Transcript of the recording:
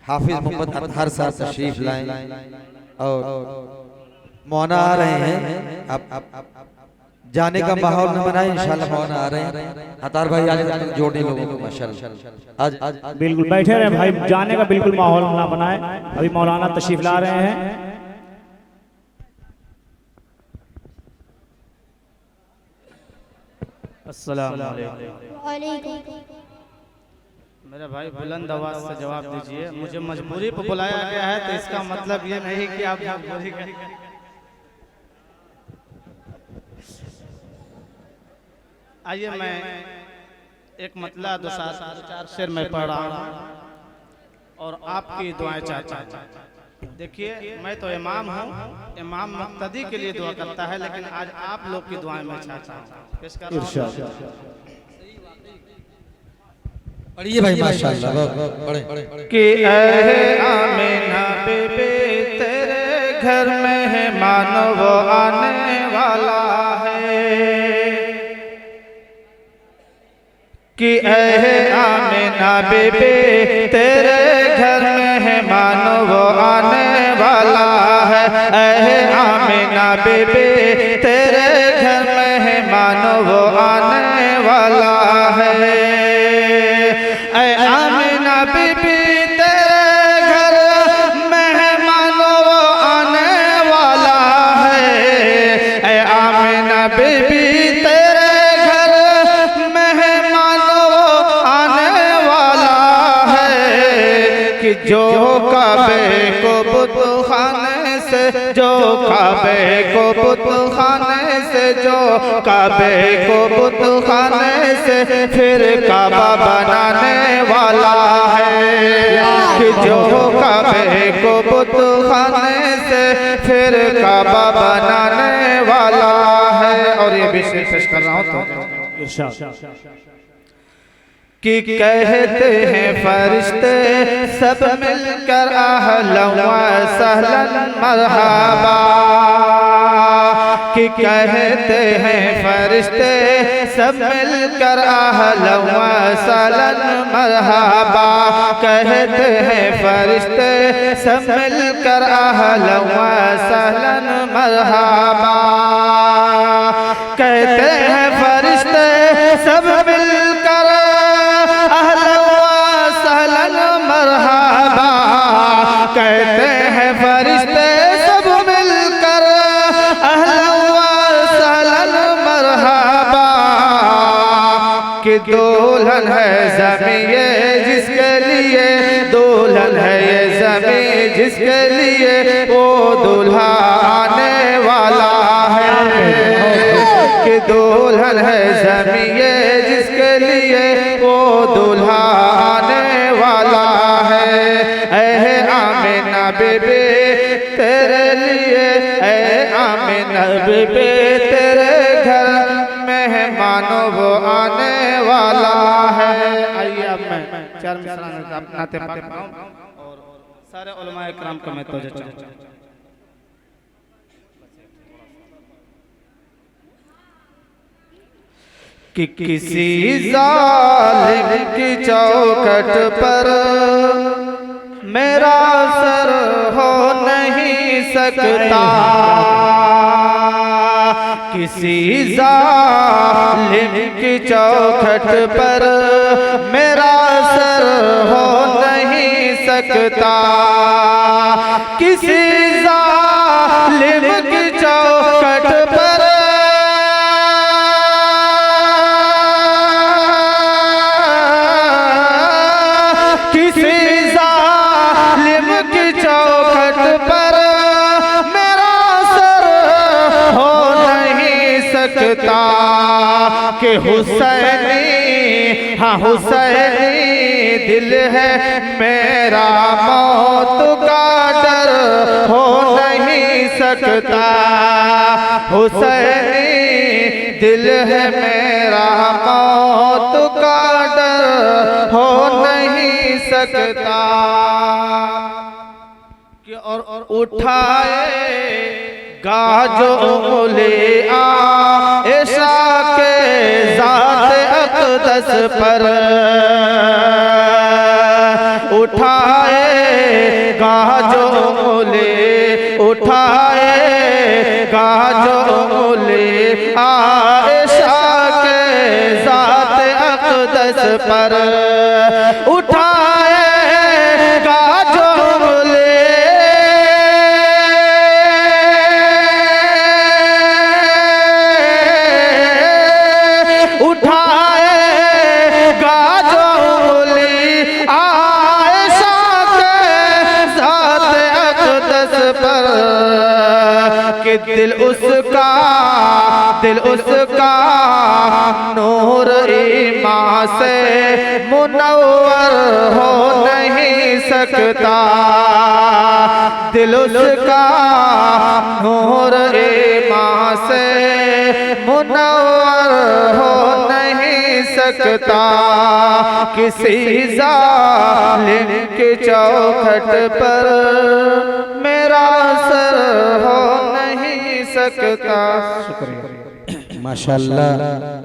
हाफिज मोहम्मद अतहर साहब तशरीफ लाएं और मौना आ रहे हैं। अब जाने का माहौल न बनाए, इंशाल्लाह मौना आ रहे हैं। अतार भाई आगे तक जोड़ने लोगों को माशाल्लाह आज बिल्कुल बैठे रहे भाई, जाने का बिल्कुल माहौल ना बनाए। अभी मौलाना तशरीफ ला रहे हैं। अस्सलाम वालेकुम। मेरे भाई बुलंद आवाज से जवाब दीजिए। मुझे मजबूरी पर बुलाया गया है तो इसका मतलब ये नहीं कि आप मजबूरी करें। आइए मैं एक मतला दो चार शेर में पढ़ रहा हूँ और आपकी दुआएं चाहता हूँ। देखिए मैं तो इमाम हूँ, इमाम मुक्तदी के लिए दुआ करता है, लेकिन आज आप लोग की दुआएं मैं चाहता हूँ। पढ़िए भाई माशाल्लाह पढ़े। कि ऐ आमिना बेबे तेरे घर मेहमान वो आने वाला है। कि ऐ आमिना बेबे तेरे घर मेहमान वो आने वाला है। ऐ आमिना बेबे तेरे घर मेहमान वो आने वाला है। ऐ आमिना बीबी तेरे घर मेहमान वो आने वाला है। ऐ आमिना बीबी तेरे घर मेहमान वो आने वाला है। कि जो काबे को बुतखाने से, जो काबे को बुतखाने से, जो काबे को बुतखाने से फिर काबा बनाने वाला है। कि जो काबे को बुतखाने से फिर काबा बनाने वाला है। और ये भी पेश कर रहा हूँ तो कि कहते हैं फरिश्ते सब मिलकर अहलन व सहलन मरहबा। कि कहते हैं फरिश्ते सब मिलकर अहलन व सहलन मरहबा। कहते हैं फरिश्ते सब मिलकर अहलन व सहलन मरहबा। कहते हैं फरिश्ते सब मिलकर मरहबा। कहते हैं फरिश्ते सब मिलकर अहलन व सहलन मरहबा। कि दुल्हन है ज़मीं ये जिसके लिए, दुल्हन है ये ज़मीं जिसके लिए वो दूल्हा आने वाला है। कि दुल्हन है ज़मीं ये जिसके लिए वो दूल्हा आने वाला है। ऐ आमिना बेबे तेरे लिए, ऐ आमिना बेबे तेरे घर मेहमानो वो आने वाला है। आइए अब मैं चार मिसरा अपना ते पाक और सारे उलमाए इकराम को मैं तवज्जो चाहता हूं। कि किसी जालिम की चौखट पर मेरा सर हो नहीं सकता। किसी जालिम की चौखट पर मेरा सर हो नहीं सकता। किसी जालिम की चौखट पर कि हुसैनी, हाँ हुसैनी दिल है मेरा, मौत का डर हो नहीं सकता। हुसैनी दिल है मेरा, मौत का डर हो नहीं सकता। कि और उठाए गाजो उंगली आयशा के ज़ात अक़दस पर। उठाएगा जो ले, उठाएगा जो ले आयशा के ज़ात अक़दस पर, उठाएगा जो ले, उठाएगा जो ले आयशा के ज़ात अक़दस पर, कि दिल उसका नूर ईमान से मुनव्वर हो नहीं सकता, दिल उसका नूर ईमान से मुनव्वर हो नहीं सकता, किसी ज़ालिम की चौखट पर मेरा सर हो नहीं सकता। माशाअल्लाह।